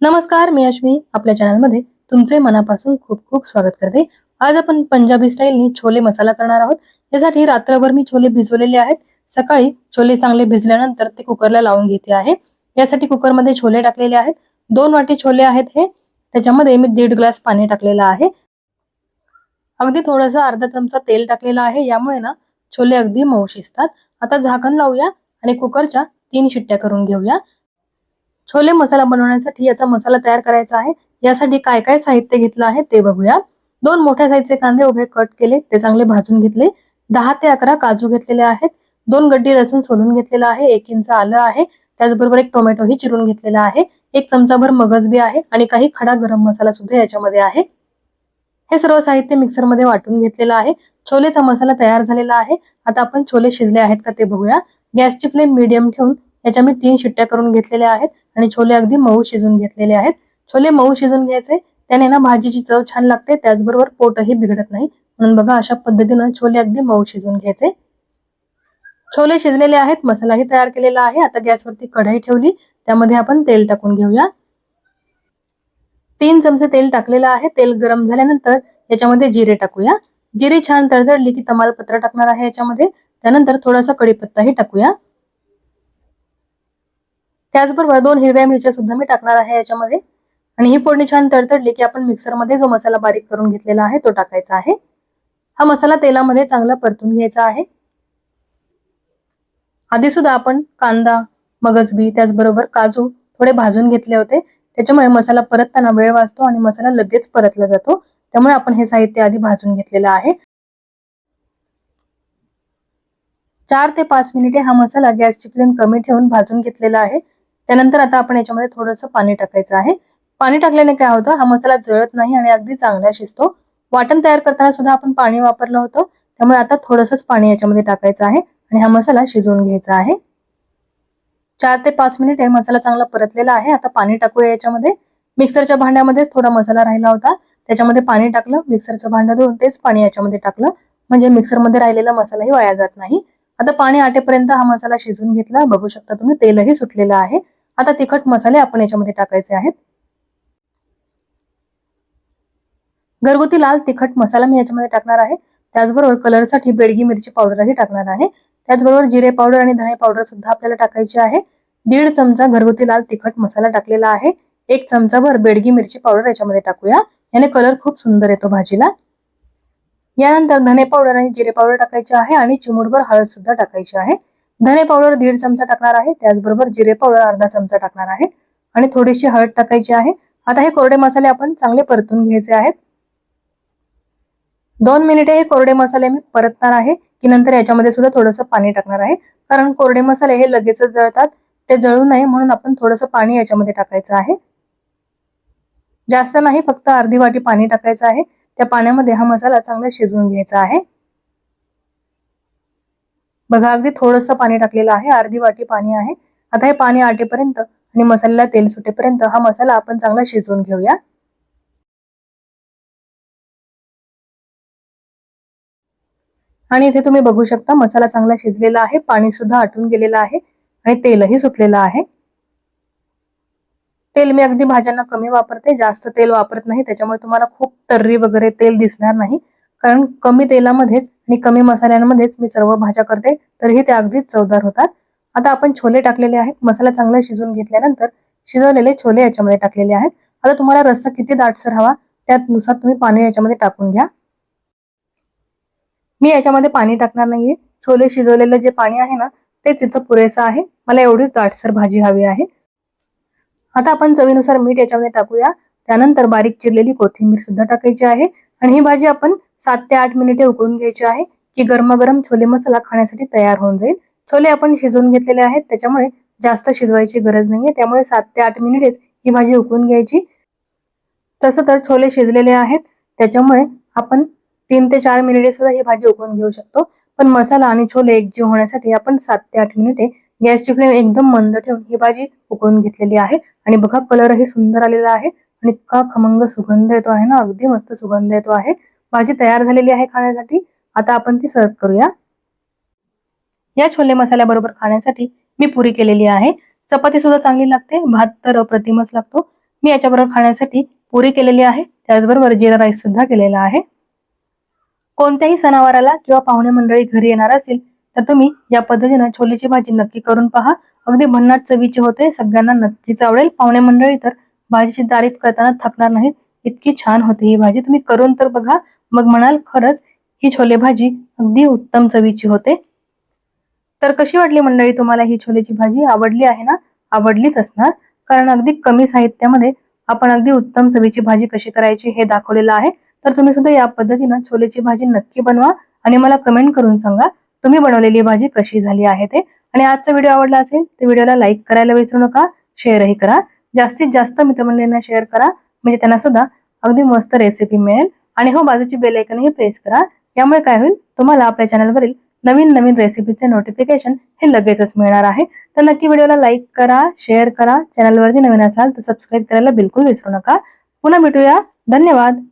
नमस्कार, मी अश्विनी आपल्या चॅनलमध्ये तुमचे मनापासून खूप खूप स्वागत करते। आज आपण पंजाबी स्टाईलनी छोले मसाला करणार आहोत। यासाठी रात्रभर मी छोले भिजवलेले आहेत। सकाळी छोले चांगले भिजल्यानंतर ते कुकरला लावून घेते आहे। यासाठी कुकरमध्ये छोले टाकलेले आहेत। 2 वाटी छोले आहेत हे। त्याच्यामध्ये मी 1.5 ग्लास पाणी टाकलेलं आहे। अगदी थोडंसं अर्धा चमचा तेल टाकलेलं आहे। यामुळे ना छोले अगदी मऊ शिजतात। आता झाकण लावूया आणि कुकरच्या 3 शिट्ट्या करून घेऊया। छोले मसाला बनवण्यासाठी याचा मसाला तयार करायचा आहे। यासाठी काय काय साहित्य घेतलं आहे ते बघूया। 2 मोठ्या साईजचे कांदे उभे कट केले, ते चांगले भाजून घेतले। 10 ते 11 काजू घेतलेले आहेत। 2 गड्डी लसूण सोलून घेतलेला आहे। 1 इंच आलं आहे। त्याचबरोबर 1 टोमॅटोही चिरून घेतलेला आहे। 1 चमचाभर मगज आहे आणि काही खडा गरम मसाला सुद्धा याच्यामध्ये आहे। हे सर्व साहित्य मिक्सर मध्ये वाटून घेतलेलं आहे। छोलेचा मसाला तयार झालेला आहे। आता आपण छोले शिजले आहेत का ते बघूया। गॅसची फ्लेम मीडियम ठेवून याच्या मी 3 शिट्ट्या करून घेतलेल्या आहेत आणि छोले अगदी मऊ शिजून घेतलेले आहेत। छोले मऊ शिजून घ्यायचे, त्याने ना भाजीची चव छान लागते, त्याचबरोबर पोटही बिघडत नाही। म्हणून बघा अशा पद्धतीने छोले अगदी मऊ शिजून घ्यायचे। छोले शिजलेले आहेत, मसालाही तयार केलेला आहे। आता गॅसवरती कढई ठेवली, त्यामध्ये आपण तेल टाकून घेऊया। 3 चमचे तेल टाकलेलं आहे। तेल गरम झाल्यानंतर याच्यामध्ये जिरे टाकूया। जिरे छान तडतडली की तमालपत्र टाकणार आहे याच्यामध्ये। त्यानंतर थोडासा कढीपत्ताही टाकूया। त्याचबरोबर 2 हिरव्या मिरच्या सुद्धा मी टाकणार आहे याच्यामध्ये। आणि ही फोडणी छान तडतडली की आपण मिक्सर मध्ये जो मसाला बारीक करून घेतलेला आहे तो टाकायचा आहे। हा मसाला तेलामध्ये चांगला परतून घ्यायचा आहे। आधी सुद्धा आपण कांदा, मगजबी त्याचबरोबर काजू थोडे भाजून घेतले होते। त्याच्यामुळे मसाला परतताना वेळ वाचतो आणि मसाला लगेच परतला जातो। त्यामुळे आपण हे साहित्य आधी भाजून घेतलेलं आहे। 4 ते 5 मिनिटे हा मसाला गॅसची फ्लेम कमी ठेवून भाजून घेतलेला आहे। त्यानंतर आता आपण याच्यामध्ये थोडंसं पाणी टाकायचं आहे। पाणी टाकल्याने काय होतं, हा मसाला जळत नाही आणि अगदी चांगला शिजतो। वाटण तयार करताना सुद्धा आपण पाणी वापरलं होतं, त्यामुळे आता थोडंसंच पाणी याच्यामध्ये टाकायचं आहे आणि हा मसाला शिजवून घ्यायचा आहे। 4 ते 5 मिनिटे मसाला चांगला परतलेला आहे। आता पाणी टाकूया याच्यामध्ये। मिक्सरच्या भांड्यामध्येच थोडा मसाला राहिला होता, त्याच्यामध्ये पाणी टाकलं, मिक्सरचं भांडं धुवून तेच पाणी याच्यामध्ये टाकलं, म्हणजे मिक्सरमध्ये राहिलेला मसालाही वाया जात नाही। आता पाणी आटेपर्यंत हा मसाला शिजून घेतला। बघू शकता तुम्ही, तेलही सुटलेलं आहे। आता तिखट मसाले आपण याच्यामध्ये टाकायचे आहेत। घरगुती लाल तिखट मसाला मी याच्यामध्ये टाकणार आहे। त्याचबरोबर कलरसाठी बेडगी मिरची पावडरही टाकणार आहे। त्याचबरोबर जिरे पावडर आणि धने पावडर सुद्धा आपल्याला टाकायची आहे। 1.5 चमचा घरगुती लाल तिखट मसाला टाकलेला आहे। 1 चमचाभर बेडगी मिरची पावडर याच्यामध्ये टाकूया, याने कलर खूप सुंदर येतो भाजीला। यानंतर धने पावडर आणि जिरे पावडर टाकायचे आहे आणि चिमूटभर हळद सुद्धा टाकायची आहे। धने पावडर 1.5 चमचा टाकणार आहे। त्याचबरोबर जिरे पावडर अर्धा चमचा टाकणार आहे आणि थोडीशी हळद टाकायची आहे। आता हे कोरडे मसाले आपण चांगले परतून घ्यायचे आहेत। 2 मिनिटे हे कोरडे मसाले मी परतणार आहे की नंतर याच्यामध्ये सुद्धा थोडंसं पाणी टाकणार आहे, कारण कोरडे मसाले हे लगेचच जळतात, ते जळू नये म्हणून आपण थोडंसं पाणी याच्यामध्ये टाकायचं आहे। जास्त नाही, फक्त अर्धी वाटी पाणी टाकायचं आहे। त्या पाण्यामध्ये हा मसाला चांगला शिजवून घ्यायचा आहे। बघा, अगदी थोडंसं पाणी टाकलेलं आहे, अर्धी वाटी पाणी आहे। आता हे पाणी आटेपर्यंत आणि मसाल्याला तेल सुटेपर्यंत हा मसाला आपण चांगला शिजवून घेऊया। आणि इथे तुम्ही बघू शकता मसाला चांगला शिजलेला आहे, पाणी सुद्धा आटून गेलेलं आहे आणि तेलही सुटलेलं आहे। तेल मी अगदी भाज्यांना कमी वापरते, जास्त तेल वापरत नाही, त्याच्यामुळे तुम्हाला खूप तर्री वगैरे तेल दिसणार नाही, कारण कमी तेलामध्येच आणि कमी मसाल्यांमध्येच मी सर्व भाज्या करते, तरीही ते अगदीच चवदार होतात। आता आपण छोले टाकलेले आहेत। मसाला चांगला शिजून घेतल्यानंतर शिजवलेले छोले याच्यामध्ये टाकलेले आहेत। आता तुम्हाला रस्सा किती दाटसर हवा त्यानुसार तुम्ही पाणी याच्यामध्ये टाकून घ्या। मी याच्यामध्ये पाणी टाकणार नाहीये। छोले शिजवलेलं जे पाणी आहे ना, तेच इथं पुरेसं आहे। मला एवढीच दाटसर भाजी हवी आहे। आता आपण चवीनुसार मीठ याच्यामध्ये टाकूया। त्यानंतर बारीक चिरलेली कोथिंबीर सुद्धा टाकायची आहे आणि ही भाजी आपण 7 ते 8 मिनिटे उकळून घ्यायची आहे, की गरमागरम छोले मसाला खाण्यासाठी तयार होऊन जाईल। छोले आपण शिजवून घेतलेले आहेत, त्याच्यामुळे जास्त शिजवायची गरज नाहीये. त्यामुळे 7 ते 8 मिनिटेच ही भाजी उकळून घ्यायची. तसं तर छोले शिजलेले आहेत, त्याच्यामुळे आपण 3 ते 4 मिनिटे सुद्धा ही भाजी उकळून घेऊ शकतो. पण मसाला आणि छोले एकजीव होण्यासाठी आपण 7 ते 8 मिनिटे गॅसची फ्लेम एकदम मंद ठेवून ही भाजी उकळून घेतलेली आहे. आणि बघा कलरही सुंदर आलेला आहे आणि इतका खमंग सुगंध येतो आहे ना, अगदी मस्त सुगंध येतो आहे. भाजी तयार झालेली आहे खाण्यासाठी. आता आपण ती सर्व्ह करूया. या छोले मसाल्याबरोबर खाण्यासाठी मी पुरी केलेली आहे. चपाती सुद्धा चांगली लागते, भात तर अप्रतिमच लागतो. मी याच्याबरोबर खाण्यासाठी पुरी केलेली आहे, त्याचबरोबर जिरा राईस सुद्धा केलेला आहे. कोणत्याही सणावाराला किंवा पाहुणे मंडळी घरी येणार असेल तर तुम्ही या पद्धतीनं छोलेची भाजी नक्की करून पहा. अगदी भन्नाट चवीची होते, सगळ्यांना नक्कीच आवडेल. पाहुणे मंडळी तर भाजीची तारीफ करताना थकणार नाहीत, इतकी छान होते ही भाजी. तुम्ही करून तर बघा, मग म्हणाल खरंच ही छोले भाजी अगदी उत्तम चवीची होते. तर कशी वाटली मंडळी तुम्हाला ही छोलेची भाजी? आवडली आहे ना? आवडलीच असणार, कारण अगदी कमी साहित्यामध्ये आपण अगदी उत्तम चवीची भाजी कशी करायची हे दाखवलेलं आहे. तर तुम्ही सुद्धा या पद्धतीनं छोलेची भाजी नक्की बनवा आणि मला कमेंट करून सांगा तुम्ही बनवलेली भाजी कशी झाली आहे ते. आणि आजचा व्हिडिओ आवडला असेल तर व्हिडिओला लाईक करायला विसरू नका, शेअरही करा. जास्तीत जास्त मित्रमंडळींना शेअर करा, म्हणजे त्यांना सुद्धा अगदी मस्त रेसिपी मिळेल. आणि हो, बाजूची बेल आयकॉनही प्रेस करा. यामुळे काय होईल, तुम्हाला आपल्या चॅनलवरील नवीन नवीन रेसिपीचे नोटिफिकेशन हे लगेचच मिळणार आहे. तर नक्की व्हिडिओला लाईक करा, शेअर करा. चॅनलवरती नवीन असाल तर सबस्क्राईब करायला बिलकुल विसरू नका. पुन्हा भेटूया. धन्यवाद.